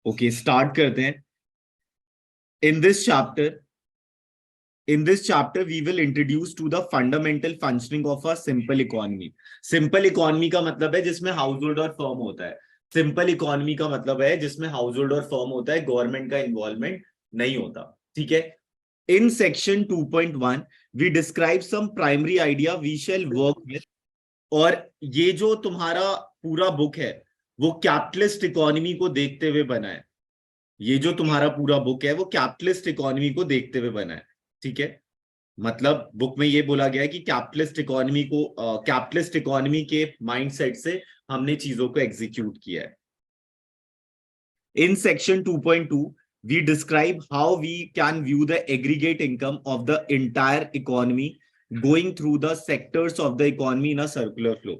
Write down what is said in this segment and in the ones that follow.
Okay, start करते हैं। In this chapter we will introduce to the fundamental functioning of a simple economy. Simple economy का मतलब है जिसमें हाउस होल्ड और फर्म होता है। सिंपल इकोनॉमी का मतलब है जिसमें हाउस होल्ड और फर्म होता है, गवर्नमेंट का इन्वॉल्वमेंट नहीं होता। ठीक है। In section 2.1 we describe some primary idea we shall work with. और ये जो तुम्हारा पूरा बुक है वो कैपिटलिस्ट इकोनॉमी को देखते हुए बना है। ये जो तुम्हारा पूरा बुक है वो कैपिटलिस्ट इकोनॉमी को देखते हुए बना है। ठीक है। मतलब बुक में ये बोला गया है कि कैपिटलिस्ट इकोनॉमी के माइंडसेट से हमने चीजों को एग्जीक्यूट किया है। In section 2.2 we describe how we can view the aggregate income of the entire economy going through the sectors of the economy in a circular flow.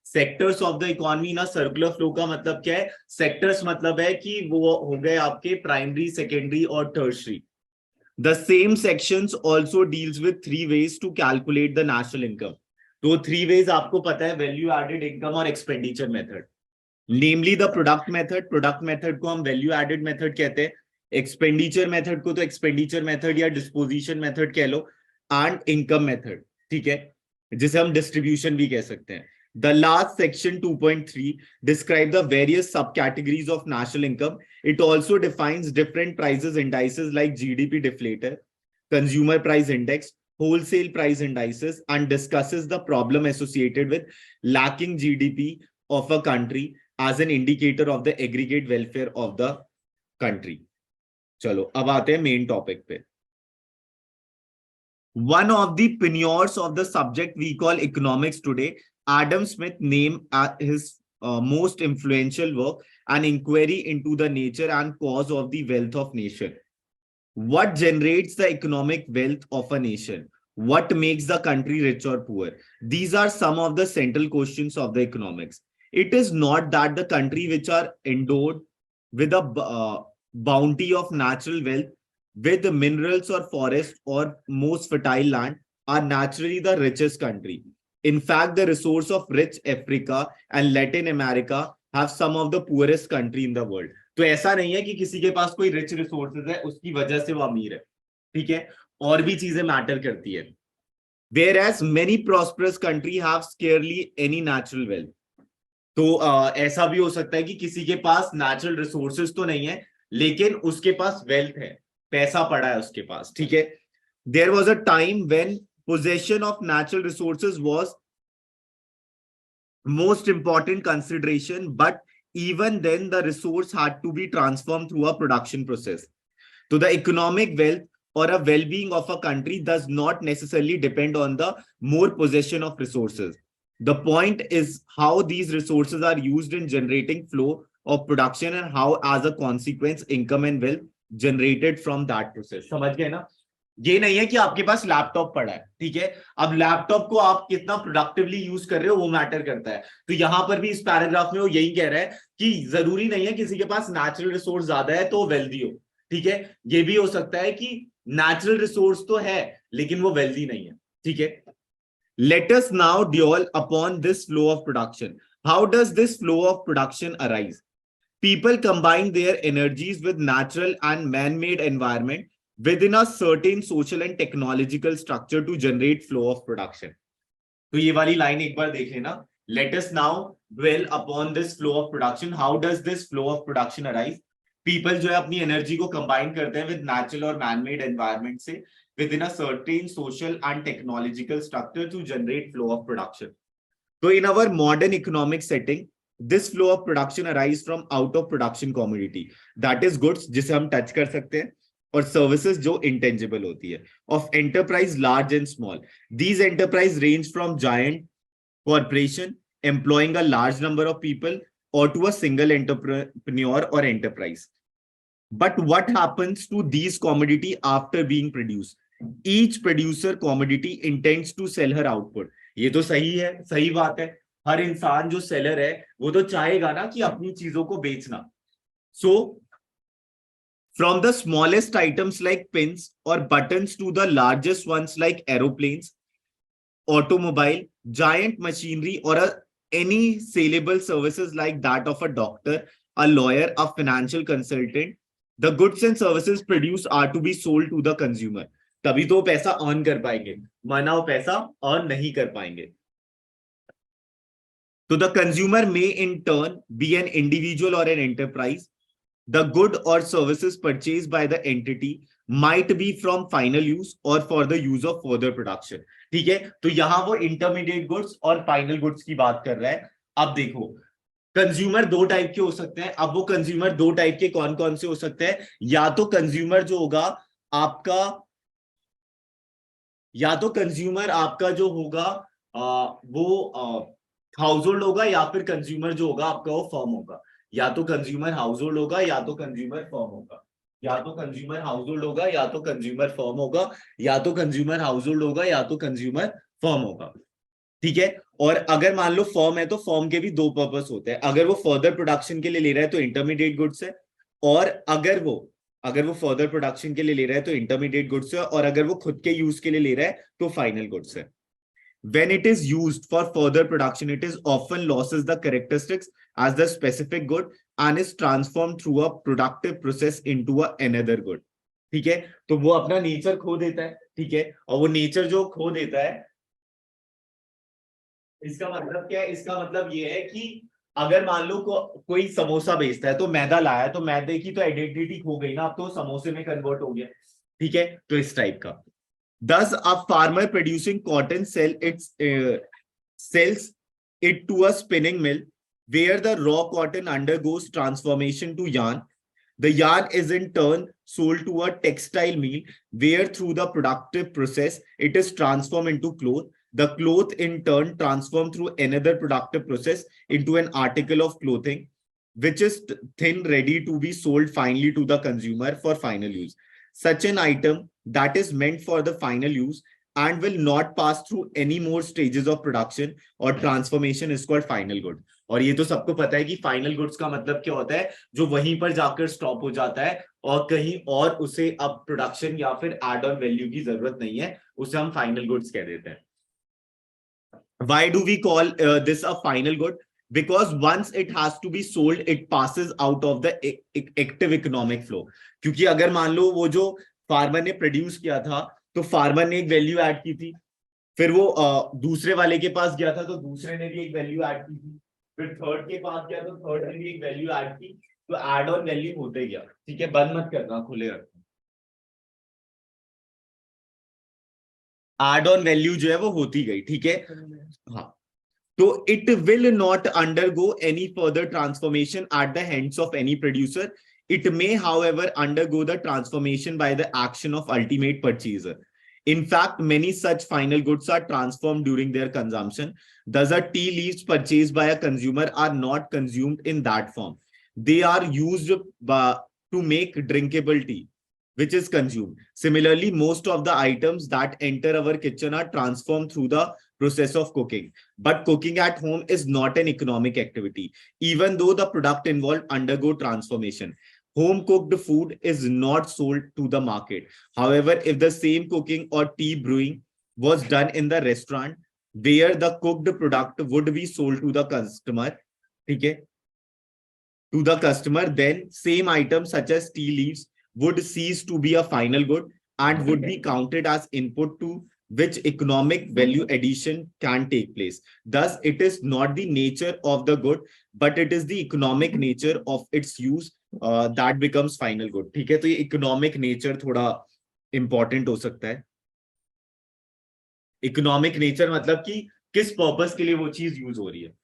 Sectors of the economy ना circular flow का मतलब क्या है? Sectors मतलब है कि वो हो गए आपके प्राइमरी, सेकेंडरी और tertiary. The same sections also deals with 3 ways to calculate the national income. तो 3 ways आपको पता है, वैल्यू एडेड इनकम और expenditure method. Namely the product method को हम वैल्यू एडेड मेथड कहते हैं, एक्सपेंडिचर मेथड को तो एक्सपेंडिचर मेथड या डिस्पोजिशन मेथड कह लो, एंड इनकम मेथड, ठीक है, जिसे हम डिस्ट्रीब्यूशन भी कह सकते हैं। The last section 2.3 describe the various subcategories of national income. It also defines different prices indices like GDP deflator, consumer price index, wholesale price indices, and discusses the problem associated with lacking GDP of a country as an indicator of the aggregate welfare of the country. चलो अब आते हैं main topic पे। One of the pioneers of the subject we call economics today, Adam Smith, named his most influential work an inquiry into the nature and cause of the wealth of nation. What generates the economic wealth of a nation? What makes the country rich or poor? These are some of the central questions of the economics. It is not that the country which are endowed with a bounty of natural wealth, with the minerals or forest or most fertile land, are naturally the richest country. In fact, the resource of rich Africa and Latin America have some of the poorest country in the world. तो ऐसा नहीं है कि किसी के पास कोई rich resources है उसकी वजह से वो अमीर है। ठीक है, और भी चीजें मैटर करती है। Whereas many prosperous country have scarcely any natural wealth. तो ऐसा भी हो सकता है कि किसी के पास नेचुरल रिसोर्सेज तो नहीं है लेकिन उसके पास वेल्थ है, पैसा पड़ा है उसके पास। ठीक है। There was a time when possession of natural resources was most important consideration, but even then the resource had to be transformed through a production process. So the economic wealth or a well-being of a country does not necessarily depend on the more possession of resources. The point is how these resources are used in generating flow of production and how as a consequence income and wealth generated from that process. समझ गए ना? ये नहीं है कि आपके पास laptop पड़ा है, ठीक है, अब लैपटॉप को आप कितना प्रोडक्टिवली यूज कर रहे हो वो मैटर करता है। तो यहां पर भी इस पैराग्राफ में वो यही कह रहा है कि जरूरी नहीं है किसी के पास नेचुरल रिसोर्स ज्यादा है तो वेल्दी हो। ठीक है, ये भी हो सकता है कि नेचुरल रिसोर्स तो है लेकिन वो वेल्दी नहीं है। ठीक है, let us now dwell upon this flow of production. How does this flow of production arise? People combine their energies with natural and man-made environment within a certain social and technological structure to generate flow of production. तो ये वाली line एक बार देख लेना। Let us now dwell upon this flow of production. How does this flow of production arise? People जो है अपनी energy को कंबाइन करते हैं विद नेचुरल और मैन-मेड एनवायरनमेंट से within a certain social and technological structure to generate flow of production. So in our modern economic setting, this flow of production arise from out of production commodity, that is goods जिसे हम touch कर सकते हैं और services जो intangible होती है, of enterprise large and small. These enterprise range from giant corporation employing a large number of people और टू अ सिंगल एंटरप्रेन्योर और enterprise. But what happens to these commodity after being produced? Each producer commodity intends to sell her output. ये तो सही है, सही बात है। हर इंसान जो सेलर है वो तो चाहेगा ना कि अपनी चीजों को बेचना। So from the smallest items like pins or buttons to the largest ones like aeroplanes, automobile, giant machinery, or any saleable services like that of a doctor a lawyer, a financial consultant. The goods and services produced are to be sold to the consumer. तभी तो पैसा earn कर पाएंगे, वरना वो पैसा earn नहीं कर पाएंगे. So the consumer may in turn be an individual or an enterprise. The good or services purchased by the entity might be from final use or for the use of further production. ठीक है, तो यहां वो intermediate goods और final goods की बात कर रहा है. अब देखो, कंज्यूमर दो टाइप के हो सकते हैं. अब वो कंज्यूमर दो टाइप के कौन कौन से हो सकते हैं? या तो कंज्यूमर जो होगा आपका, या तो कंज्यूमर आपका जो होगा वो हाउस होल्ड होगा, या फिर कंज्यूमर जो होगा आपका वो फर्म होगा. या तो कंज्यूमर हाउस होल्ड होगा, या तो कंज्यूमर फर्म होगा. या तो कंज्यूमर हाउस होल्ड होगा, या तो कंज्यूमर फर्म होगा. या तो कंज्यूमर हाउस होल्ड होगा, या तो कंज्यूमर फर्म होगा. ठीक है. और अगर मान लो फर्म है तो फर्म के भी दो पर्पस होते हैं. अगर वो फर्दर प्रोडक्शन के लिए ले रहा है तो इंटरमीडिएट गुड्स है, और अगर वो फर्दर प्रोडक्शन के लिए ले रहा है तो इंटरमीडिएट गुड्स है, और अगर वो खुद के यूज के लिए ले रहा है तो फाइनल गुड्स है. When it is used for further production, it is often loses the characteristics as the specific good and is transformed through a productive process into another good. ठीक है, तो वो अपना नेचर खो देता है. ठीक है, और वो नेचर जो खो देता है, इसका मतलब क्या है? इसका मतलब ये है कि अगर मान लो कोई समोसा बेचता है तो मैदा लाया है, तो मैदे की तो आइडेंटिटी खो गई ना, अब तो समोसे में कन्वर्ट हो गया. ठीक है, तो इस टाइप का. Thus, a farmer producing cotton sells it to a spinning mill where the raw cotton undergoes transformation to yarn. The yarn is in turn sold to a textile mill where through the productive process it is transformed into cloth. The cloth in turn transformed through another productive process into an article of clothing which is thin ready to be sold finally to the consumer for final use. Such an item that is meant for the final use and will not pass through any more stages of production or transformation is called final good. और ये तो सबको पता है कि final goods का मतलब क्या होता है? जो वहीं पर जाकर स्टॉप हो जाता है और कहीं और उसे अब प्रोडक्शन या फिर एड ऑन वैल्यू की जरूरत नहीं है, उसे हम फाइनल गुड्स कह देते हैं. Why do we call this a final good? Because once it has to be sold, it passes out of the active economic flow. क्योंकि अगर मान लो वो जो फार्मर ने प्रोड्यूस किया था, तो फार्मर ने एक वैल्यू ऐड की थी, फिर वो दूसरे वाले के पास गया था तो दूसरे ने भी एक वैल्यू ऐड की थी, फिर थर्ड के पास गया तो थर्ड ने भी एक वैल्यू ऐड की, तो ऐड ऑन वैल्यू होते गया. ठीक है, बंद मत करना, खुले रखना. ऐड ऑन वैल्यू जो है वो होती गई. ठीक है. हाँ, so it will not undergo any further transformation at the hands of any producer. It may, however, undergo the transformation by the action of ultimate purchaser. In fact, many such final goods are transformed during their consumption. Thus, the tea leaves purchased by a consumer are not consumed in that form. They are used to make drinkable tea, which is consumed. Similarly, most of the items that enter our kitchen are transformed through the process of cooking. But cooking at home is not an economic activity, even though the product involved undergo transformation. Home cooked food is not sold to the market. However, if the same cooking or tea brewing was done in the restaurant, where the cooked product would be sold to the customer, okay, to the customer, then same items such as tea leaves would cease to be a final good and would be counted as input to which economic value addition can take place. Thus, it is not the nature of the good, but it is the economic nature of its use that becomes final good. ठीक है, तो ये economic nature थोड़ा important हो सकता है. Economic nature मतलब कि किस purpose के लिए वो चीज use हो रही है.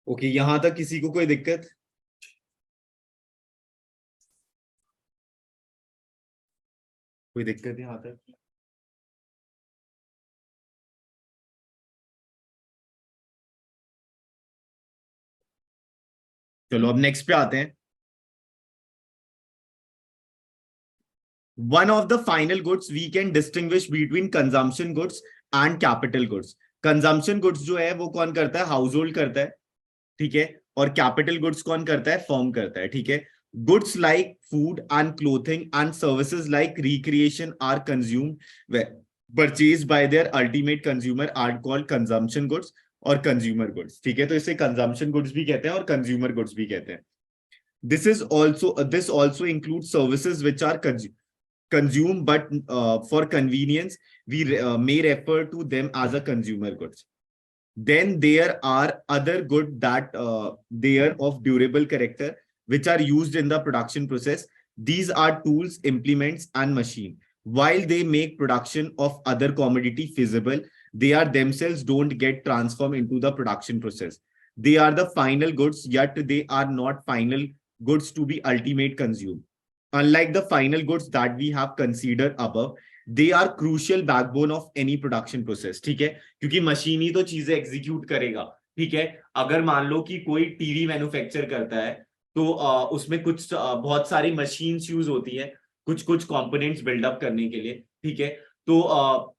ओके, यहां तक किसी को कोई दिक्कत? कोई दिक्कत यहाँ तक? चलो अब नेक्स्ट पे आते हैं. One of the final goods we can distinguish between consumption goods and capital goods. Consumption goods जो है वो कौन करता है? हाउस होल्ड करता है, ठीक है. और कैपिटल गुड्स कौन करता है? फर्म करता है, ठीक है. Goods like food and clothing and services like recreation are consumed purchase by their ultimate consumer are called consumption goods और कंज्यूमर गुड्स, ठीक है. तो इसे कंजम्पशन गुड्स भी कहते हैं और कंज्यूमर गुड्स भी कहते हैं. This also includes services which are consumed, but for convenience we may refer to them as a consumer goods. Then there are other goods that they are of durable character, which are used in the production process. These are tools, implements, and machine. While they make production of other commodity feasible, they are themselves don't get transformed into the production process. They are the final goods, yet they are not final goods to be ultimate consumed. Unlike the final goods that we have considered above, they are crucial backbone of any production process. ठीक है, क्योंकि machine ही तो चीजें execute करेगा. ठीक है, अगर मान लो कि कोई टीवी मैन्युफैक्चर करता है तो उसमें कुछ बहुत सारी मशीन्स यूज होती है कुछ कुछ कंपोनेंट्स बिल्डअप करने के लिए. ठीक है, तो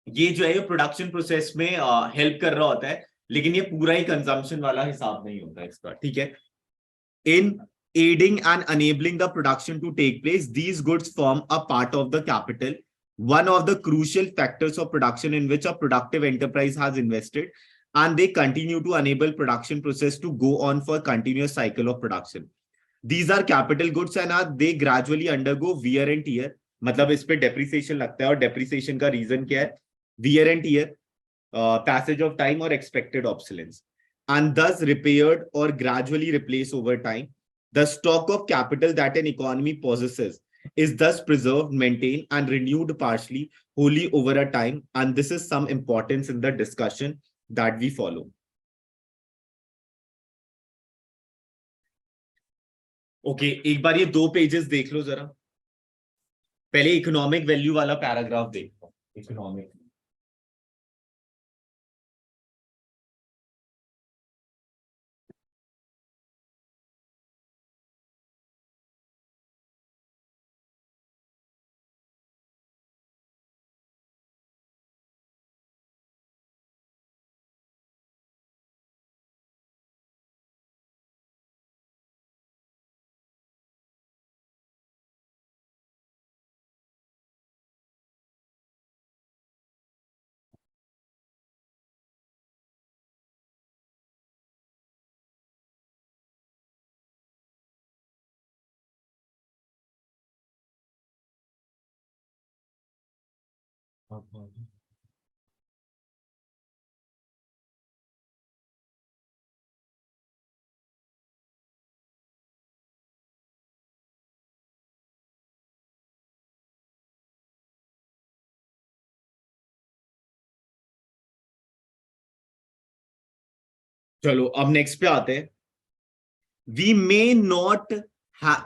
ये जो है प्रोडक्शन प्रोसेस में हेल्प कर रहा होता है, लेकिन ये पूरा ही कंजम्पशन वाला हिसाब नहीं होता इसका. ठीक है, in aiding and enabling the production to take place, these goods form a part of the capital, one of the crucial factors of production in which a productive enterprise has invested, and they continue to enable production process to go on for continuous cycle of production. These are capital goods and they gradually undergo wear and tear. मतलब इस पे depreciation लगता है और depreciation का reason क्या है? Wear and tear, passage of time or expected obsolescence, and thus repaired or gradually replaced over time. The stock of capital that an economy possesses is thus preserved, maintained, and renewed partially, wholly over a time. And this is some importance in the discussion that we follow. Okay, एक बार ये 2 pages देख लो जरा. पहले economic value वाला paragraph देखो. Economic, चलो अब next पे आते हैं. We may not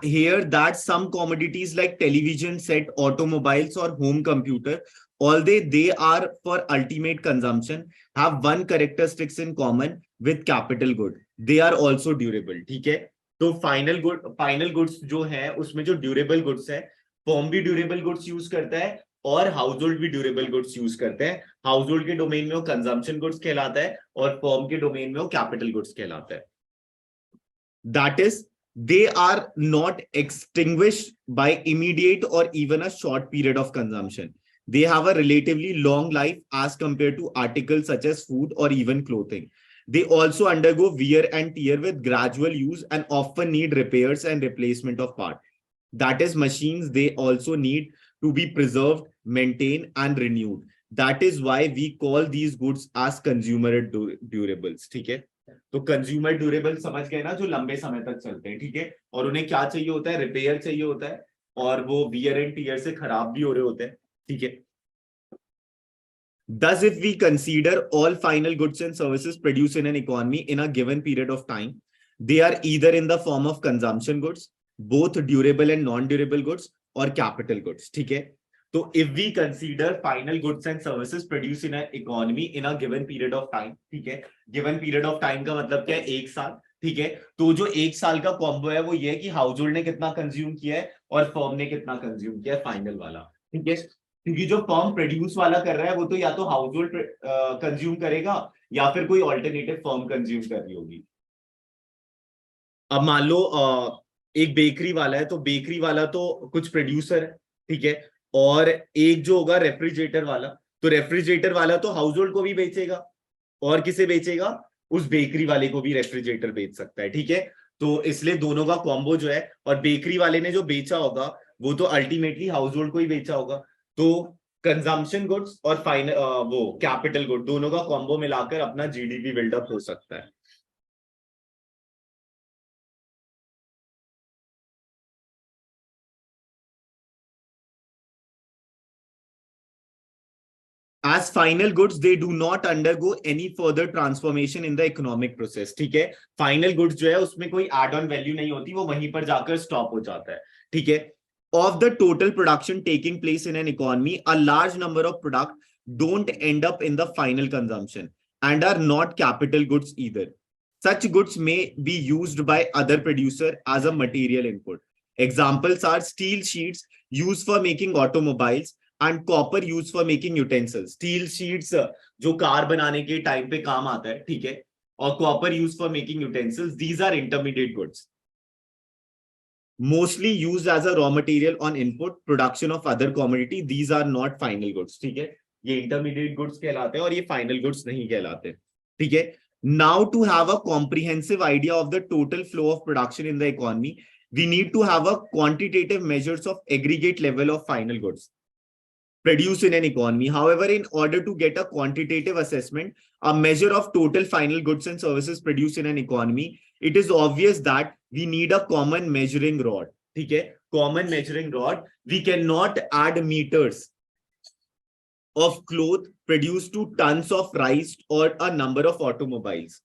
hear that some commodities like television set, automobiles, or home computer, although they are for ultimate consumption, have one characteristics in common with capital good. They are also durable. ठीक है, तो final goods जो है उसमें जो durable goods है, firm भी durable goods use करता है और हाउस होल्ड भी ड्यूरेबल गुड्स यूज करते हैं. हाउस होल्ड के डोमेन में वो कंजम्पशन गुड्स कहलाता है और फर्म के डोमेन में वो कैपिटल गुड्स कहलाता है. That is, they are not extinguished by immediate or even a short period of consumption. They have a relatively long life as compared to articles such as food or even clothing. They also undergo wear and tear with gradual use and often need repairs and replacement of parts. That is, machines, they also need to be preserved, maintained, and renewed. That is why we call these goods as consumer durables. ठीक है, तो consumer durable समझ गए ना, जो लंबे समय तक चलते हैं. ठीक है, और उन्हें क्या चाहिए होता है? रिपेयर चाहिए होता है और वो वियर एंड टीयर से खराब भी हो रहे होते हैं. ठीक है, thus if we consider all final goods and services produced in an economy in a given period of time, they are either in the form of consumption goods, both durable and non-durable goods, or capital goods. ठीक है, तो if we consider final goods and services produced in an economy in a given period of time, ठीक है, given period of time का मतलब क्या है? 1 साल. ठीक है। तो जो एक साल का कॉम्बो है वो ये है कि हाउस होल्ड ने कितना कंज्यूम किया है और फर्म ने कितना कंज्यूम किया है, फाइनल वाला। ठीक है, क्योंकि जो फर्म प्रोड्यूस वाला कर रहा है वो तो या तो हाउस होल्ड कंज्यूम करेगा या फिर कोई ऑल्टरनेटिव फर्म कंज्यूम कर रही होगी। अब मान लो एक बेकरी वाला है, तो बेकरी वाला तो कुछ प्रोड्यूसर है, ठीक है। और एक जो होगा रेफ्रिजरेटर वाला, तो रेफ्रिजरेटर वाला तो हाउस होल्ड को भी बेचेगा और किसे बेचेगा, उस बेकरी वाले को भी रेफ्रिजरेटर बेच सकता है, ठीक है। तो इसलिए दोनों का कॉम्बो जो है, और बेकरी वाले ने जो बेचा होगा वो तो अल्टीमेटली हाउस होल्ड को ही बेचा होगा। तो कंजम्पशन गुड्स और फाइनल वो कैपिटल गुड, दोनों का कॉम्बो मिलाकर अपना जीडीपी बिल्डअप हो सकता है। As final goods, they do not undergo any further transformation in the economic process. ठीक है, फाइनल गुड्स जो है उसमें कोई एड ऑन वैल्यू नहीं होती, वो वहीं पर जाकर स्टॉप हो जाता है, ठीक है। Of the total production taking place in an economy, a large number of product don't end up in the final consumption and are not capital goods either. Such goods may be used by other producer as a material input. Examples are steel sheets used for making automobiles and copper use for making utensils. Steel sheets जो car बनाने के time पे काम आता है, ठीक है, और copper use for making utensils, these are intermediate goods mostly used as a raw material on input production of other commodity, these are not final goods, ठीक है। ये इंटरमीडिएट गुड्स कहलाते हैं और ये फाइनल गुड्स नहीं कहलाते, ठीक है। Now to have a comprehensive idea of the total flow of production in the economy, we need to have a quantitative measures of aggregate level of final goods produced in an economy. However, in order to get a quantitative assessment, a measure of total final goods and services produced in an economy, it is obvious that we need a common measuring rod. ठीक है, common measuring rod. We cannot add meters of cloth produced to tons of rice or a number of automobiles,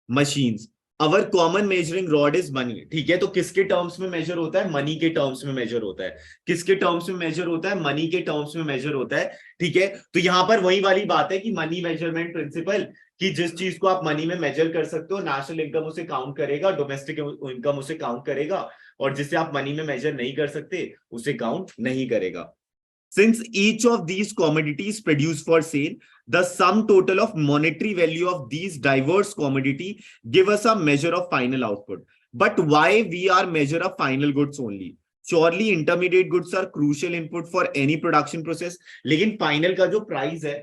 machines. Our common measuring rod is money, ठीक है। तो किसके terms में major होता है, money के टर्म्स में मेजर होता है। किसके टर्म्स में मेजर होता है, मनी के टर्म्स में मेजर होता है, ठीक है। तो यहां पर वही वाली बात है कि मनी मेजरमेंट प्रिंसिपल, कि जिस चीज को आप मनी में मेजर कर सकते हो, नेशनल इनकम उसे काउंट करेगा, डोमेस्टिक इनकम उसे काउंट करेगा, और जिसे आप मनी में मेजर नहीं कर सकते उसे काउंट नहीं करेगा। Since each of these commodities produced for sale, the sum total of monetary value of these diverse commodity give us a measure of final output. But why we are measure of final goods only? Surely intermediate goods are crucial input for any production process. लेकिन final का जो price है,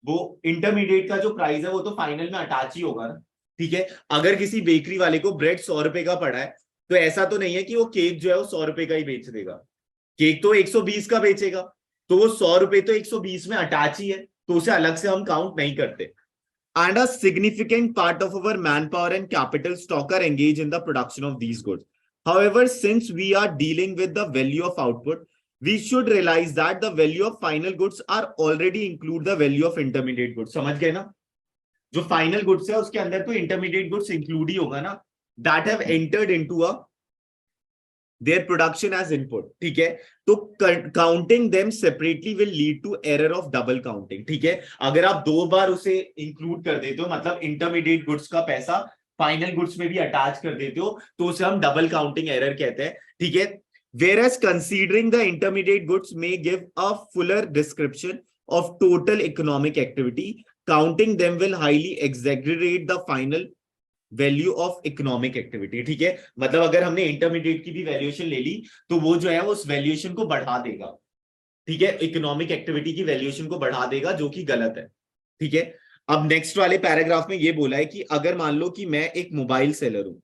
वो intermediate का जो price है वो तो फाइनल में अटैच ही होगा ना, ठीक है। अगर किसी बेकरी वाले को ब्रेड 100 रुपए का पड़ा है, तो ऐसा तो नहीं है कि वो केक जो है वो 100 रुपए का ही बेच देगा, केक तो 120 का बेचेगा। तो वो 100 रुपए तो 120 में अटैच ही है, तो उसे अलग से हम काउंट नहीं करते। And a significant part of our manpower and capital stock are engaged in the production of these goods. However, since we are dealing with the value of output, we should realize that the value of final goods are already include the value of intermediate goods. समझ गए ना, जो final goods है उसके अंदर तो intermediate goods include ही होगा ना, that have entered into a their production as input, ठीक है। तो counting them separately will lead to error of double counting, ठीक है। अगर आप दो बार उसे इंक्लूड कर देते हो, मतलब इंटरमीडिएट गुड्स का पैसा फाइनल गुड्स में भी अटैच कर देते हो, तो उसे हम डबल काउंटिंग एरर कहते हैं, ठीक है। Whereas considering the intermediate goods may give a fuller description of total economic activity, counting them will highly exaggerate the final value of economic activity, ठीक है। मतलब अगर हमने इंटरमीडिएट की भी वैल्यूएशन ले ली, तो वो जो है वो उस वैल्यूएशन को बढ़ा देगा, ठीक है, इकोनॉमिक एक्टिविटी की वैल्यूएशन को बढ़ा देगा, जो कि गलत है, ठीक है। अब नेक्स्ट वाले पैराग्राफ में ये बोला है कि अगर मान लो कि मैं एक मोबाइल सेलर हूं,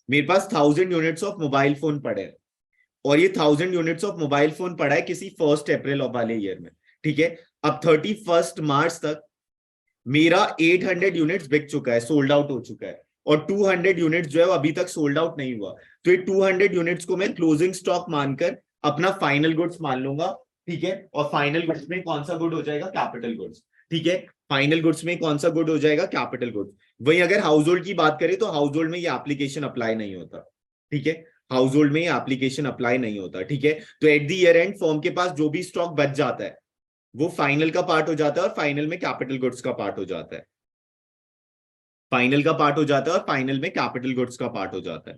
मेरे पास 1000 यूनिट्स ऑफ मोबाइल फोन पड़े हैं, और ये 1000 यूनिट्स ऑफ मोबाइल फोन पड़ा है किसी 1 अप्रैल वाले ईयर में, ठीक है। अब 31 मार्च तक मेरा 800 यूनिट्स बिक चुका है, सोल्ड आउट हो चुका है, और 200 यूनिट्स जो है वो अभी तक सोल्ड आउट नहीं हुआ। तो ये 200 यूनिट्स को मैं क्लोजिंग स्टॉक मानकर अपना फाइनल गुड्स मान लूंगा, ठीक है। और फाइनल गुड्स में कौन सा गुड हो जाएगा, कैपिटल गुड्स, ठीक है। फाइनल गुड्स में कौन सा गुड हो जाएगा, कैपिटल गुड्स। वही अगर हाउस होल्ड की बात करें, तो हाउस होल्ड में ये एप्लीकेशन अप्लाई नहीं होता, ठीक है। हाउस होल्ड में ये एप्लीकेशन अप्लाई नहीं होता, ठीक है। तो at the year and firm के पास जो भी स्टॉक बच जाता है वो फाइनल का पार्ट हो जाता है, और फाइनल में कैपिटल गुड्स का पार्ट हो जाता है। फाइनल का पार्ट हो जाता है और फाइनल में कैपिटल गुड्स का पार्ट हो जाता है,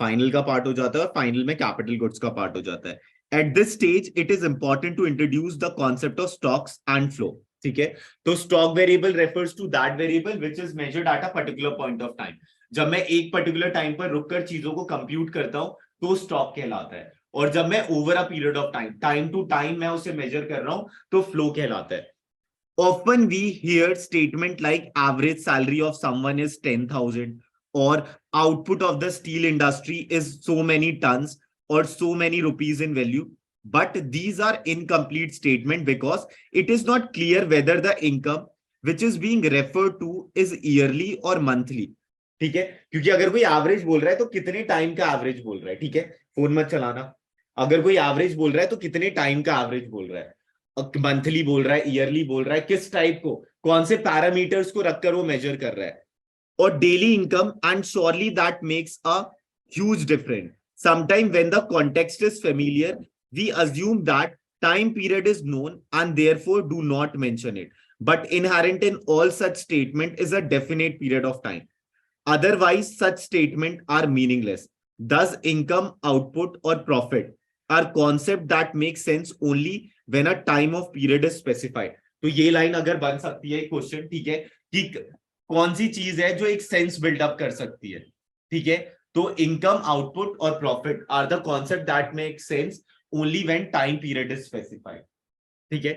फाइनल का पार्ट हो जाता है और फाइनल में कैपिटल गुड्स का पार्ट हो जाता है. At this stage it is important to introduce the concept of stocks and flow. ठीक है, तो stock variable refers to that variable which is measured at a particular point of time. जब मैं एक पर्टिकुलर टाइम पर रुककर चीजों को कंप्यूट करता हूं तो स्टॉक कहलाता है, और जब मैं over a period of time, time to time मैं उसे मेजर कर रहा हूं तो फ्लो कहलाता है. Often we hear statement like average salary of someone is 10,000 or output of the steel industry is so many tons or so many rupees in value. But these are incomplete statement because it is not clear whether the income which is being referred to is yearly or monthly. ठीक है, क्योंकि अगर कोई average बोल रहा है तो कितने टाइम का एवरेज बोल रहा है. ठीक है, फोन मत चलाना. अगर कोई एवरेज बोल रहा है तो कितने टाइम का एवरेज बोल रहा है, मंथली बोल रहा है, ईयरली बोल रहा है, किस टाइप को, कौन से पैरामीटर्स को रखकर वो मेजर कर रहा है. और daily income, and surely that makes a huge difference. Sometime when the context is familiar we assume that time period is known and therefore do not mention it, but inherent in all such statement is a definite period of time. Otherwise such statement are meaningless. Thus income, output or profit are concept that make sense only when a time of period is specified. तो ये line अगर बन सकती है question, ठीक है, कि कौन सी चीज है जो एक सेंस बिल्डअप कर सकती है. ठीक है, तो इनकम, आउटपुट और profit are the concept that make sense only when time period is specified. ठीक है,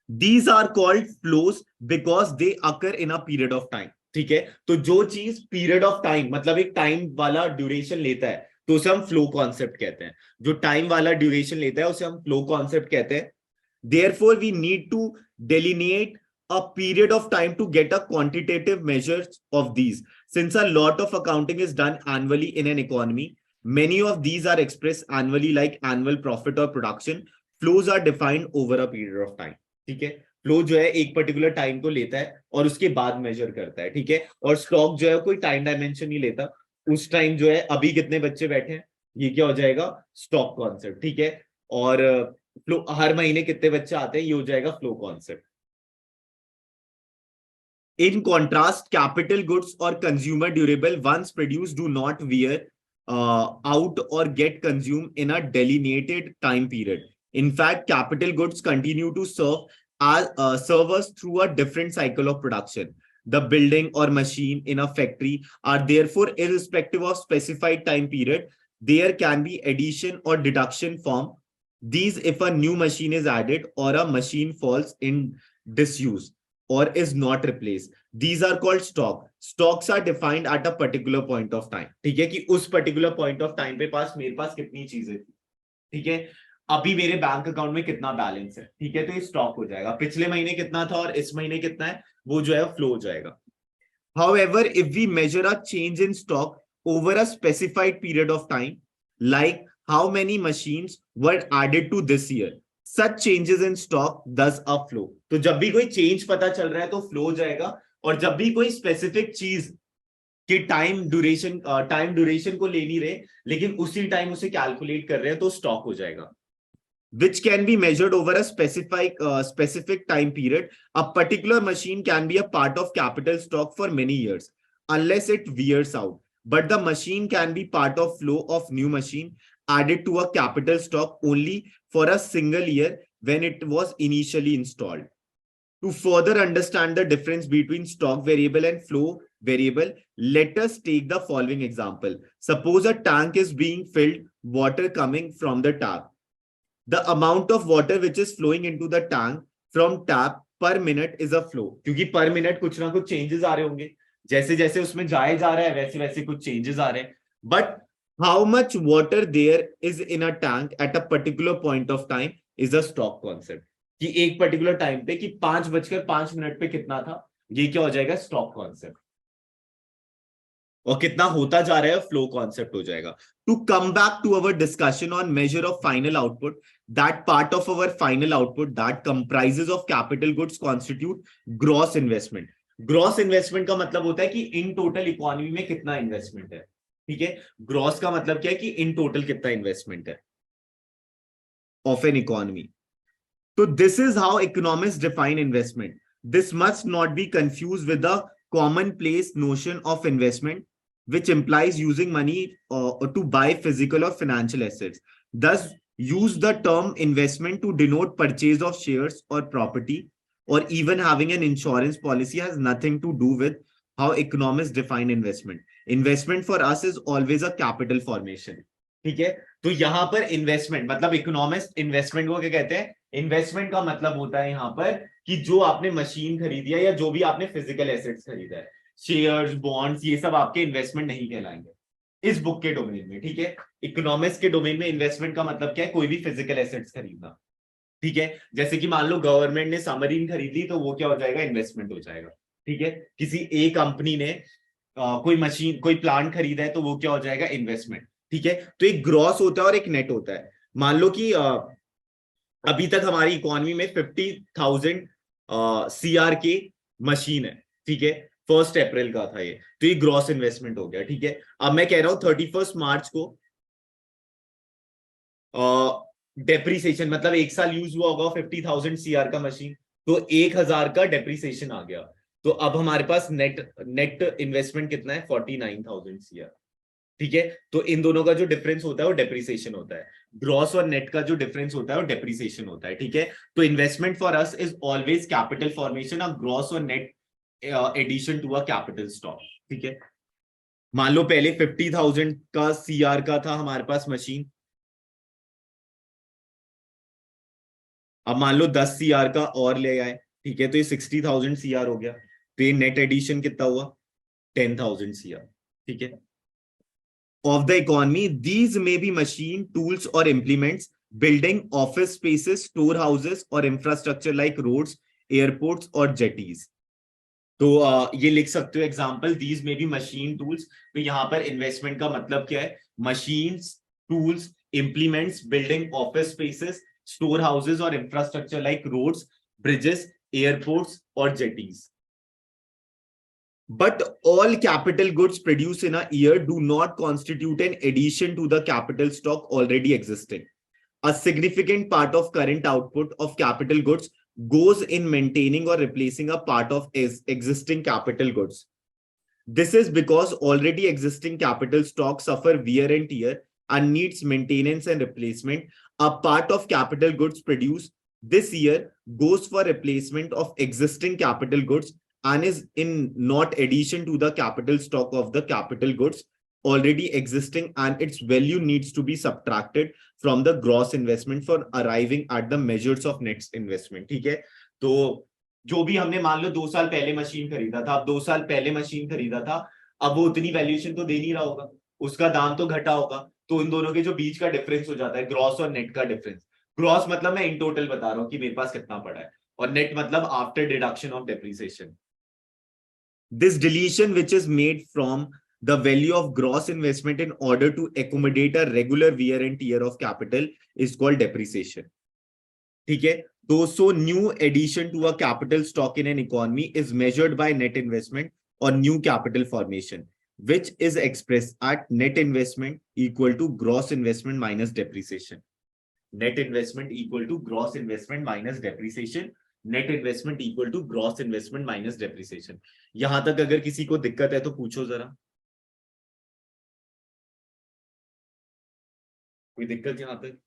these are called flows because they occur in a period of time. ठीक है, तो जो चीज पीरियड ऑफ टाइम मतलब एक टाइम वाला ड्यूरेशन लेता है तो उसे हम फ्लो कॉन्सेप्ट कहते हैं. जो टाइम वाला ड्यूरेशन लेता है उसे हम फ्लो कॉन्सेप्ट कहते हैं. Therefore, we need to delineate a period of time to get a quantitative measure of these. Since a lot of accounting is done annually in an economy, many of these are expressed annually like annual profit or production. Flows are defined over a period of time. ठीक है, flow जो है एक particular time को लेता है और उसके बाद मेजर करता है. ठीक है, और स्टॉक जो है कोई टाइम डायमेंशन नहीं लेता. उस टाइम जो है अभी कितने बच्चे बैठे हैं, ये क्या हो जाएगा, स्टॉक कॉन्सेप्ट. ठीक है, और फ्लो हर महीने कितने बच्चे आते हैं, ये हो जाएगा flow concept. In contrast, capital goods or consumer durable once produced do not wear out or get consumed in a delineated time period. In fact, capital goods continue to serve us through a different cycle of production. The building or machine in a factory are therefore irrespective of specified time period. There can be addition or deduction from these if a new machine is added or a machine falls in disuse or is not replaced. These are called stock. Stocks are defined at a particular point of time. ठीक है, कि उस particular point of time पे पास मेरे पास कितनी चीजें थी. ठीक है, अभी मेरे बैंक अकाउंट में कितना बैलेंस है. ठीक है, तो ये स्टॉक हो जाएगा. पिछले महीने कितना था और इस महीने कितना है, वो जो है फ्लो हो जाएगा. However, if we measure a change in stock over a specified period of time, like how many machines were added to this year, such changes in stock thus a flow. तो जब भी कोई change पता चल रहा है तो flow हो जाएगा, और जब भी कोई स्पेसिफिक चीज कि टाइम ड्यूरेशन को ले नहीं रहे लेकिन उसी टाइम उसे कैलकुलेट कर रहे हैं तो स्टॉक हो जाएगा. Which can be measured over a specific time period. A particular machine can be a part of capital stock for many years unless it wears out, but the machine can be part of flow of new machine added to a capital stock only for a single year when it was initially installed. To further understand the difference between stock variable and flow variable, let us take the following example. Suppose a tank is being filled, water coming from the tap. The amount of water which is flowing into the tank from tap per minute is a flow. क्योंकि per minute कुछ ना कुछ changes आ रहे होंगे, जैसे जैसे उसमें जाए जा रहा है वैसे वैसे कुछ changes आ रहे हैं. But how much water there is in a tank at a particular point of time is a stock concept. कि एक पर्टिकुलर टाइम पे कि 5:05 पे कितना था, ये क्या हो जाएगा, स्टॉक कॉन्सेप्ट. और कितना होता जा रहा है, फ्लो कॉन्सेप्ट हो जाएगा. To come back to our discussion on measure of final output, that part of our final output that comprises of capital goods constitute gross investment. Gross investment का मतलब होता है कि इन टोटल इकोनॉमी में कितना investment है. ठीक है, ग्रॉस का मतलब क्या है कि इन टोटल कितना इन्वेस्टमेंट है of an economy. So this is how economists define investment. This must not be confused with the commonplace notion of investment, which implies using money to buy physical or financial assets. Thus, use the term investment to denote purchase of shares or property, or even having an insurance policy has nothing to do with how economists define investment. Investment for us is always a capital formation. ठीक है, तो यहां पर investment मतलब economist investment को क्या कहते हैं? इन्वेस्टमेंट का मतलब होता है यहां पर कि जो आपने मशीन खरीदी है या जो भी आपने फिजिकल एसेट्स खरीदा है, शेयर्स, बॉन्ड्स, ये सब आपके इन्वेस्टमेंट नहीं कहलाएंगे इस बुक के डोमेन में. ठीक है, इकोनॉमिक्स के डोमेन में इन्वेस्टमेंट का मतलब क्या है? कोई भी फिजिकल एसेट्स खरीदना. ठीक है, जैसे कि मान लो गवर्नमेंट ने सबमरीन खरीद ली तो वो क्या हो जाएगा? इन्वेस्टमेंट हो जाएगा. ठीक है, किसी एक कंपनी ने कोई मशीन, कोई प्लांट खरीदा है तो वो क्या हो जाएगा? इन्वेस्टमेंट. ठीक है, तो एक ग्रॉस होता है और एक नेट होता है. मान लो कि अभी तक हमारी इकोनॉमी में 50,000 CR की मशीन है. ठीक है, 1 अप्रैल का था ये, तो ये ग्रॉस इन्वेस्टमेंट हो गया. ठीक है, अब मैं कह रहा हूं 31 मार्च को डेप्रीसिएशन मतलब एक साल यूज हुआ होगा 50,000 CR का मशीन, तो 1,000 का डेप्रीसिएशन आ गया. तो अब हमारे पास नेट इन्वेस्टमेंट कितना है? 49,000 CR. ठीक है, तो इन दोनों का जो डिफरेंस होता है वो डेप्रीसिएशन होता है. ग्रॉस और नेट का जो डिफरेंस होता है वो डेप्रीसिएशन होता है. ठीक है, तो investment for us is always capital formation of gross और net addition to a capital stock. ठीक है, मान लो पहले 50,000 का CR का था हमारे पास मशीन, अब मान लो 10 CR का और ले आए. ठीक है, तो ये 60,000 CR हो गया, तो ये नेट एडिशन कितना हुआ? 10,000 CR. ठीक है, of the economy. These may be machine, tools, or implements, building office spaces, storehouses, or infrastructure like roads, airports, or jetties. तो ये लिख सकते हो एग्जाम्पल, दीज में भी मशीन, टूल्स. तो यहाँ पर इन्वेस्टमेंट का मतलब क्या है? Machines, tools, implements, building office spaces, store houses और infrastructure like roads, bridges, airports और jetties. But all capital goods produced in a year do not constitute an addition to the capital stock already existing. A significant part of current output of capital goods goes in maintaining or replacing a part of existing capital goods. This is because already existing capital stock suffer wear and tear and needs maintenance and replacement. A part of capital goods produced this year goes for replacement of existing capital goods and is in not addition to the capital stock of the capital goods already existing, and its value needs to be subtracted from the gross investment for arriving at the measures of net investment. ठीक है, तो जो भी हमने मान लो 2 साल पहले machine खरीदा था, अब 2 साल पहले मशीन खरीदा था, अब वो उतनी वैल्यूएशन तो दे नहीं रहा होगा, उसका दाम तो घटा होगा. तो इन दोनों के जो बीच का डिफरेंस हो जाता है, ग्रॉस और नेट का डिफरेंस. ग्रॉस मतलब मैं इन टोटल बता रहा हूँ कि मेरे पास कितना पड़ा है, और नेट मतलब after deduction of depreciation. This deletion, which is made from the value of gross investment in order to accommodate a regular wear and tear of capital, is called depreciation. ठीक है, so new addition to a capital stock in an economy is measured by net investment or new capital formation, which is expressed at net investment equal to gross investment minus depreciation. Net investment equal to gross investment minus depreciation. Net investment equal to gross investment minus depreciation. यहां तक अगर किसी को दिक्कत है तो पूछो जरा, कोई दिक्कत यहां तक?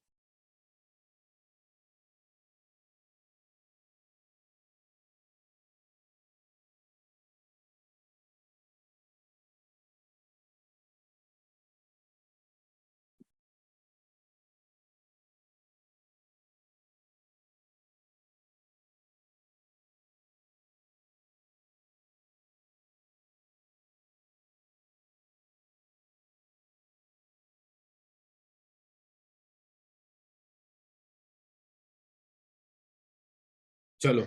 चलो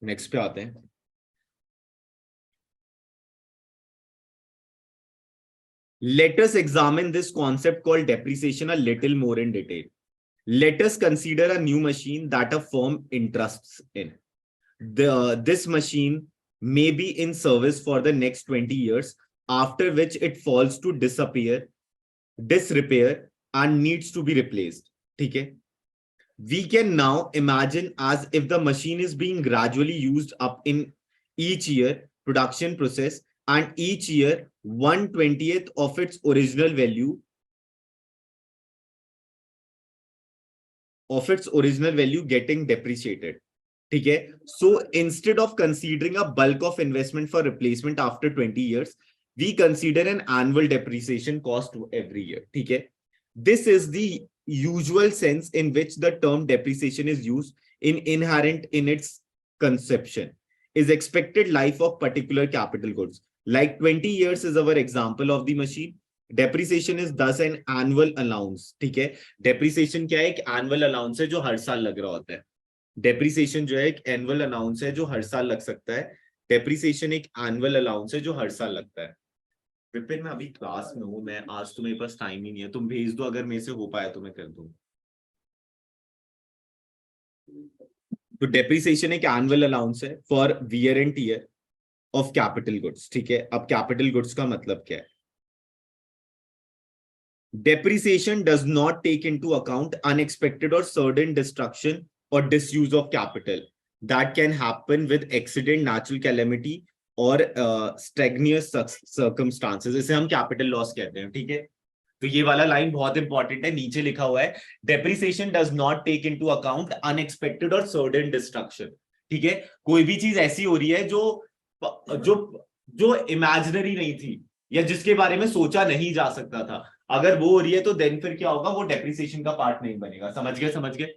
नेक्स्ट पे आते हैं. Let us examine this concept called depreciation a little more in detail. Let us consider a new machine that a firm entrusts in. This machine may be in service for the next 20 years, after which it falls to disrepair, and needs to be replaced. Okay? We can now imagine as if the machine is being gradually used up in each year, production process, and each year 1/20th of its original value getting depreciated. ठीक है? So instead of considering a bulk of investment for replacement after 20 years, we consider an annual depreciation cost every year. ठीक है? This is the usual sense in which the term depreciation is used inherent in its conception is expected life of particular capital goods. Like 20 years is our example of the machine. Depreciation is thus an annual allowance. ठीक है? Depreciation क्या है? एक annual allowance है जो हर साल लग रहा होता है. Depreciation जो है एक annual allowance है जो हर साल लग सकता है. Depreciation एक annual allowance है जो हर साल लगता है. विपिन, मैं अभी क्लास में हूँ, मैं आज तो मेरे पास टाइम ही नहीं है, तुम भेज दो, अगर मेरे से हो पाया तो मैं कर दूँ. तो डेप्रिसिएशन एक एनुअल अलाउंस है for wear and tear of capital goods. ठीक है? अब कैपिटल गुड्स का मतलब क्या है? Depreciation does not take into account unexpected or sudden destruction or disuse of capital that can happen with accident, natural calamity और strenuous circumstances. इसे हम कैपिटल लॉस कहते हैं. ठीक है? तो ये वाला लाइन बहुत इंपॉर्टेंट है. नीचे लिखा हुआ है depreciation does not take into account unexpected और सडन डिस्ट्रक्शन. ठीक है? कोई भी चीज ऐसी हो रही है जो इमेजिनरी नहीं थी या जिसके बारे में सोचा नहीं जा सकता था, अगर वो हो रही है तो देन फिर क्या होगा? वो डेप्रिसिएशन का पार्ट नहीं बनेगा. समझ गए?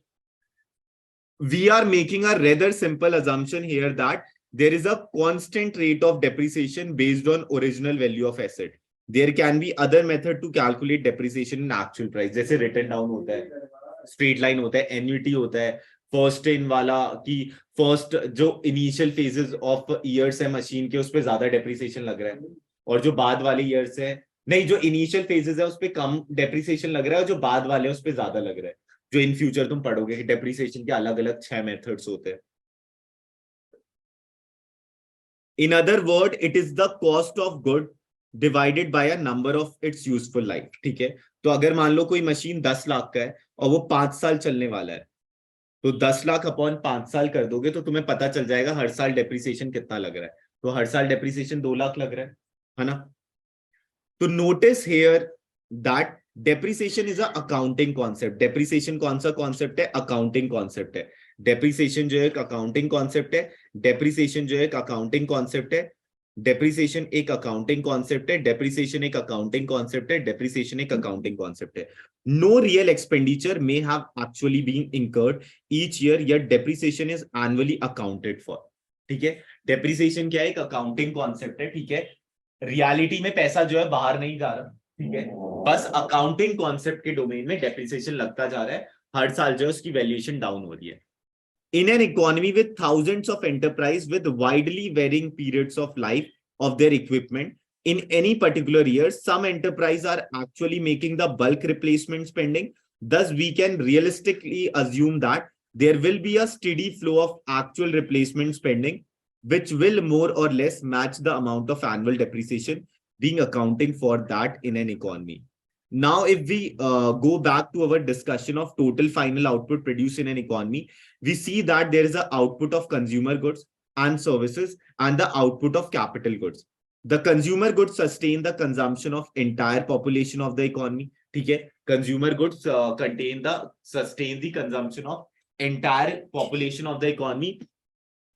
We are making a rather simple assumption here that there is a constant rate of depreciation based on original value of asset. There can be other method to calculate depreciation in actual price. जैसे written down होता है, straight line होता है, annuity होता है, first in वाला की first जो इनिशियल फेजेस ऑफ ईयर्स है मशीन के, उस पर ज्यादा डेप्रिसिएशन लग रहा है, और जो बाद वाले ईयर्स है नहीं, जो इनिशियल फेजेस है उस पर कम डेप्रिसिएशन लग रहा है, और जो बाद वाले उस पर ज्यादा लग रहा है. जो इन फ्यूचर तुम पढ़ोगे कि डेप्रिसिएशन के अलग अलग 6 मेथड्स होते हैं. In other word, it is the cost of good divided by a number of its useful life. ठीक है? तो अगर मान लो कोई मशीन 10 लाख का है और वो 5 साल चलने वाला है, तो 10 लाख अपॉन 5 साल कर दोगे तो तुम्हें पता चल जाएगा हर साल डेप्रिसिएशन कितना लग रहा है. तो हर साल डेप्रिसिएशन 2 लाख लग रहा है ना? तो notice here that depreciation is a accounting concept. Depreciation कौन सा कॉन्सेप्ट है? अकाउंटिंग कॉन्सेप्ट है. डेप्रिसिएशन जो है एक अकाउंटिंग कॉन्सेप्ट है. डेप्रिसिएशन जो है एक अकाउंटिंग कॉन्सेप्ट है. डेप्रिसिएशन एक अकाउंटिंग कॉन्सेप्ट है. डेप्रिसिएशन एक अकाउंटिंग कॉन्सेप्ट है. डेप्रिसिएशन एक अकाउंटिंग कॉन्सेप्ट है. No real expenditure may have actually been incurred each year, yet depreciation is annually accounted for. ठीक है? डेप्रिसिएशन क्या है? एक अकाउंटिंग कॉन्सेप्ट है. ठीक है? रियलिटी में पैसा जो है बाहर नहीं जा रहा. ठीक है? बस अकाउंटिंग कॉन्सेप्ट के डोमेन में डेप्रिसिएशन लगता जा रहा है. हर साल जो है उसकी वैल्यूएशन डाउन हो रही है. In an economy with thousands of enterprise with widely varying periods of life of their equipment, in any particular year, some enterprise are actually making the bulk replacement spending. Thus, we can realistically assume that there will be a steady flow of actual replacement spending, which will more or less match the amount of annual depreciation being accounting for that in an economy. Now, if we go back to our discussion of total final output produced in an economy, we see that there is an output of consumer goods and services and the output of capital goods. The consumer goods sustain the consumption of entire population of the economy. ठीक है? Consumer goods sustain the consumption of entire population of the economy.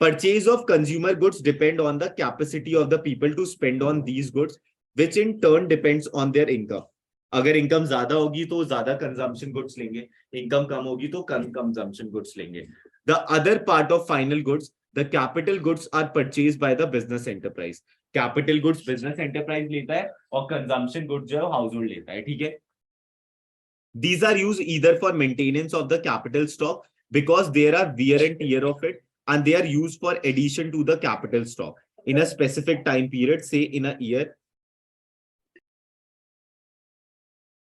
Purchase of consumer goods depend on the capacity of the people to spend on these goods, which in turn depends on their income. अगर income ज्यादा होगी तो ज्यादा consumption goods लेंगे, income कम होगी तो कम कंजम्पशन गुड्स लेंगे. The other part of final goods, the capital goods are purchased by the business enterprise. Capital goods business enterprise लेता है और कंजम्पशन गुड्स जो है हाउस होल्ड लेता है. ठीक है? These are used either for maintenance of the capital stock because there are wear and tear of it, and they are used for addition to the capital stock in a specific time period, say in a year.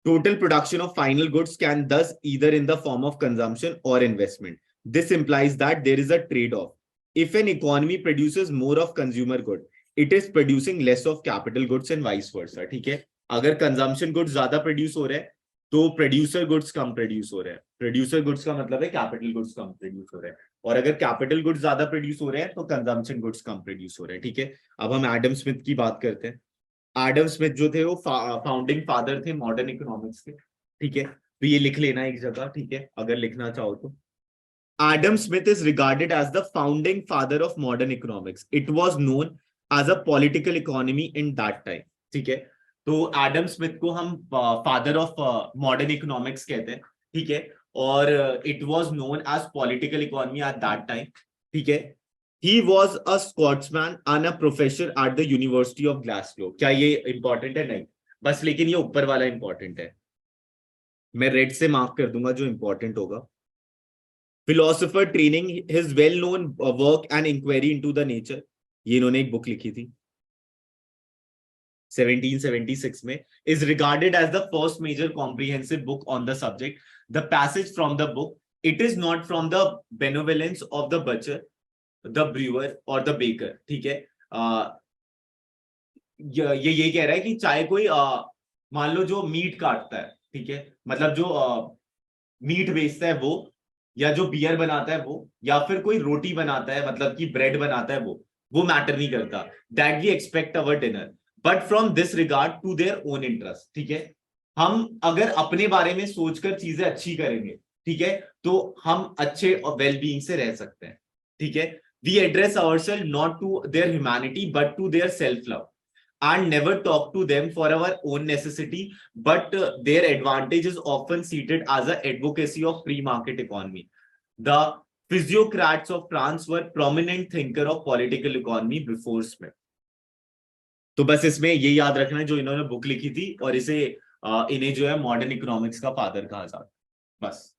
Total production of final goods can thus either in the form of consumption or investment. This implies that there is a trade-off. If an economy produces more of consumer good, it is producing less of capital goods and vice versa. ठीक है? अगर consumption goods ज्यादा produce हो रहे हैं तो producer goods कम produce हो रहे हैं. Producer goods का मतलब है capital goods कम produce हो रहे हैं. और अगर कैपिटल गुड्स ज्यादा प्रोड्यूस हो रहे हैं तो कंजम्पशन गुड्स कम प्रोड्यूस हो रहे हैं। ठीक है, अब हम एडम स्मिथ की बात करते हैं। एडम स्मिथ जो थे वो फाउंडिंग फादर थे मॉडर्न इकोनॉमिक्स के। ठीक है, तो ये लिख लेना एक जगह, ठीक है, अगर लिखना चाहो तो। Adam Smith is regarded as the founding father of modern economics. It was known as a political economy in that time. ठीक है, तो एडम स्मिथ को हम फादर ऑफ मॉडर्न इकोनॉमिक्स कहते हैं। ठीक है, और it was known as political economy at that time. ठीक है, he was a Scotsman and a professor at the university of Glasgow. क्या ये इंपॉर्टेंट है? नहीं, बस लेकिन ये ऊपर वाला इंपॉर्टेंट है, मैं रेड से मार्क कर दूंगा जो इंपॉर्टेंट होगा। Philosopher training, his well known work and inquiry into the nature, ये इन्होंने एक बुक लिखी थी 1776 में, is regarded as the first major comprehensive book on the subject. The passage from the book, it is not from the benevolence of the butcher, the brewer or the baker. ठीक है, ये कह रहा है कि चाहे कोई मान लो जो मीट काटता है, ठीक है, मतलब जो मीट बेचता है वो, या जो बियर बनाता है वो, या फिर कोई रोटी बनाता है मतलब कि ब्रेड बनाता है वो मैटर नहीं करता। That we expect our dinner but from this regard to their own interest. ठीक है, हम अगर अपने बारे में सोचकर चीजें अच्छी करेंगे, ठीक है, तो हम अच्छे और वेल बीइंग से रह सकते हैं। ठीक है, we address ourselves not to their humanity but to their self love and never talk to them for our own necessity, but their advantage is often cited as a advocacy of free market economy. The physiocrats of France were prominent thinker of political economy before Smith. तो बस इसमें ये याद रखना है जो इन्होंने book लिखी थी, और इसे इन्हें जो है मॉडर्न इकोनॉमिक्स का फादर कहा जाता है। बस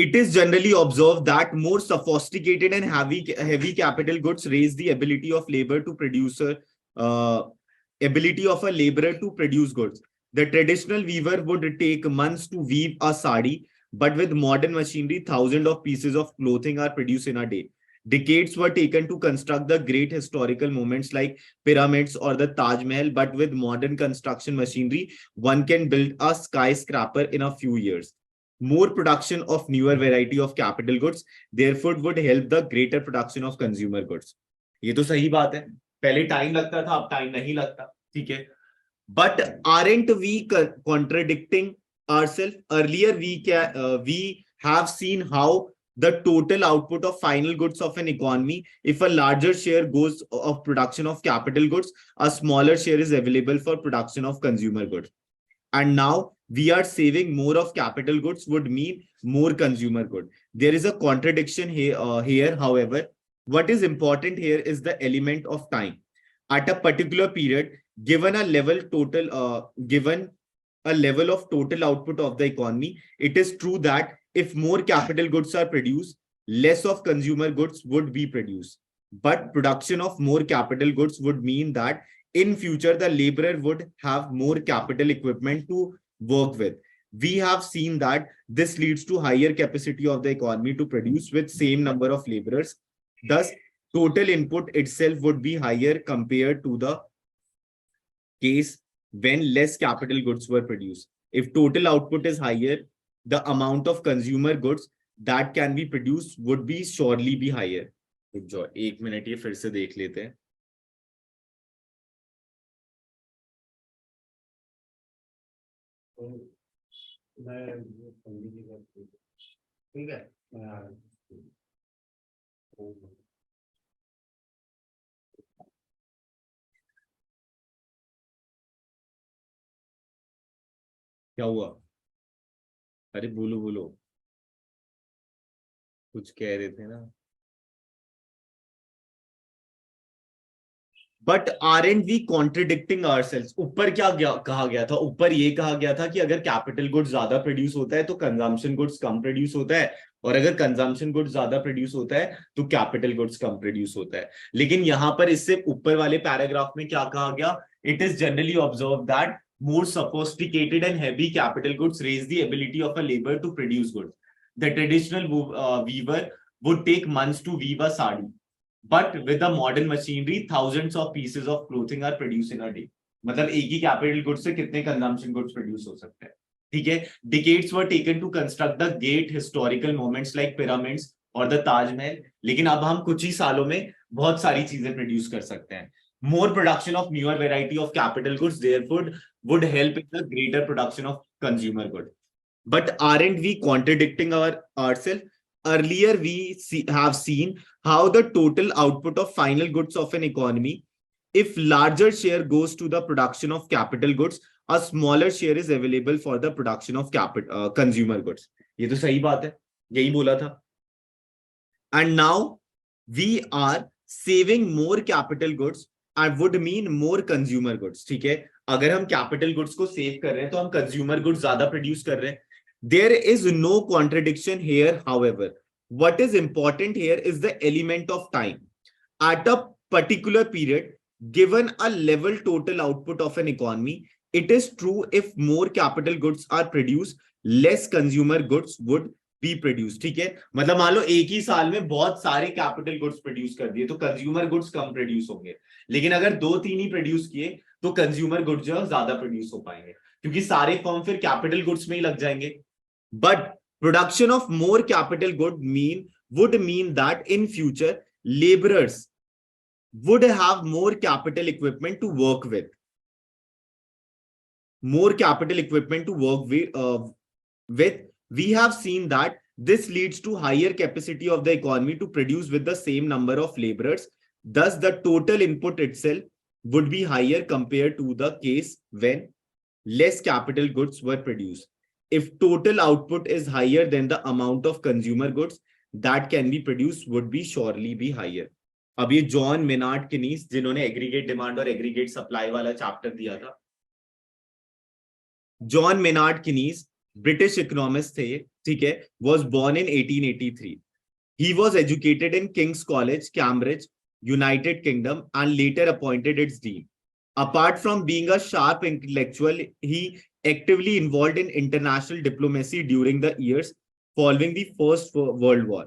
it is generally observed that more sophisticated and heavy capital goods raise the ability of labor to produce ability of a laborer to produce goods. The traditional weaver would take months to weave a sari, but with modern machinery, thousands of pieces of clothing are produced in a day. Decades were taken to construct the great historical moments like pyramids or the Taj Mahal, but with modern construction machinery, one can build a skyscraper in a few years. More production of newer variety of capital goods therefore would help the greater production of consumer goods. ये तो सही बात है, पहले time लगता था, अब time नहीं लगता। ठीक है, but aren't we contradicting ourselves? Earlier we have seen how the total output of final goods of an economy, if a larger share goes of production of capital goods, a smaller share is available for production of consumer goods. And now we are saving more of capital goods would mean more consumer good. There is a contradiction here, however. What is important here is the element of time. At a particular period, given a level of total output of the economy, it is true that if more capital goods are produced, less of consumer goods would be produced. But production of more capital goods would mean that in future, the laborer would have more capital equipment to work with. We have seen that this leads to higher capacity of the economy to produce with same number of laborers. Thus, total input itself would be higher compared to the case when less capital goods were produced. If total output is higher, the amount of consumer goods that can be produced would be surely be higher. एक minute ये फिर से देख लेते हैं। ठीक है, क्या हुआ? अरे बोलो बोलो, कुछ कह रहे थे ना। But are and we contradicting ourselves? ऊपर क्या कहा गया था? ऊपर ये कहा गया था कि अगर कैपिटल गुड्स ज्यादा प्रोड्यूस होता है तो कंजम्पशन गुड्स कम प्रोड्यूस होता है, और अगर कंजम्पशन गुड्स ज्यादा प्रोड्यूस होता है तो कैपिटल गुड्स कम प्रोड्यूस होता है। लेकिन यहाँ पर इससे ऊपर वाले पैराग्राफ में क्या कहा गया? It is generally observe that more sophisticated and heavy capital goods raise the ability of a labor to produce goods. The traditional weaver would take months to weave a sari, but with the modern machinery thousands of pieces of clothing are produced in a day. मतलब एक ही capital goods से कितने consumption goods produce हो सकते हैं. ठीक है. Decades were taken to construct the great historical moments like pyramids और द ताजमहल, लेकिन अब हम कुछ ही सालों में बहुत सारी चीजें प्रोड्यूस कर सकते हैं. More production of newer variety of capital goods therefore would help in the greater production of consumer goods. But aren't we contradicting ourselves? Earlier, have seen how the total output of final goods of an economy, if larger share goes to the production of capital goods, a smaller share is available for the production of consumer goods. ये तो सही बात है, यही बोला था. And now we are saving more capital goods and would mean more consumer goods. ठीक है, अगर हम capital goods को save कर रहे हैं तो हम consumer goods ज्यादा produce कर रहे हैं. There is no contradiction here, however. What is important here is the element of time. At a particular period, given a level total output of an economy, it is true if more capital goods are produced, less consumer goods would be produced. ठीक है, मतलब मान लो एक ही साल में बहुत सारे capital goods produce कर दिए तो कंज्यूमर गुड्स कम प्रोड्यूस होंगे, लेकिन अगर दो तीन ही प्रोड्यूस किए तो कंज्यूमर गुड्स जो ज्यादा प्रोड्यूस हो पाएंगे, क्योंकि सारे फर्म फिर कैपिटल गुड्स में ही लग जाएंगे. But production of more capital good would mean that in future laborers would have more capital equipment to work with. More capital equipment to work with. We have seen that this leads to higher capacity of the economy to produce with the same number of laborers. Thus, the total input itself would be higher compared to the case when less capital goods were produced. If total output is higher than the amount of consumer goods that can be produced would be surely be higher. अब ये John Maynard किनीस जिन्होंने aggregate demand और aggregate supply वाला chapter दिया था, John Maynard किनीस British economist थे, ठीक है, was born in 1883. He was educated in King's College, Cambridge, United Kingdom, and later appointed its dean. Apart from being a sharp intellectual, he actively involved in international diplomacy during the years following the First World War.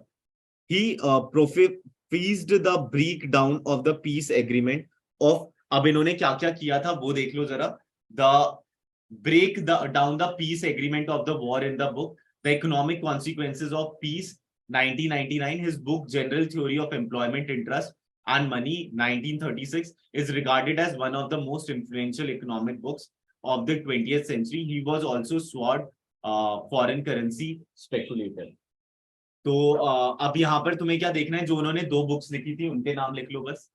He professed the breakdown of the peace agreement of, अब इन्होंने क्या क्या किया था वो देख लो जरा. The down the peace agreement of the war in the book The Economic Consequences of Peace 1999. His book General Theory of Employment Interest and Money 1936 is regarded as one of the most influential economic books of the 20th century. He was also sworn foreign currency speculator. तो अब यहाँ पर तुम्हें क्या देखना है, जो उन्होंने दो बुक्स लिखी थी उनके नाम लिख लो बस.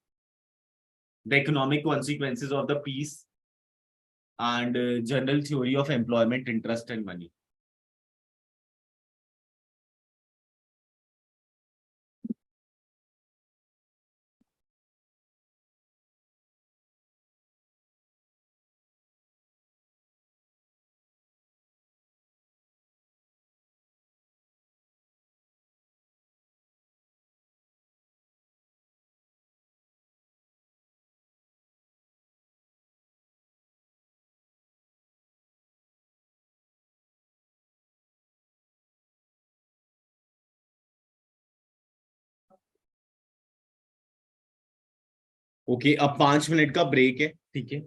The Economic Consequences of the Peace and General Theory of Employment Interest and Money. Okay, अब 5 मिनट का ब्रेक है, ठीक है.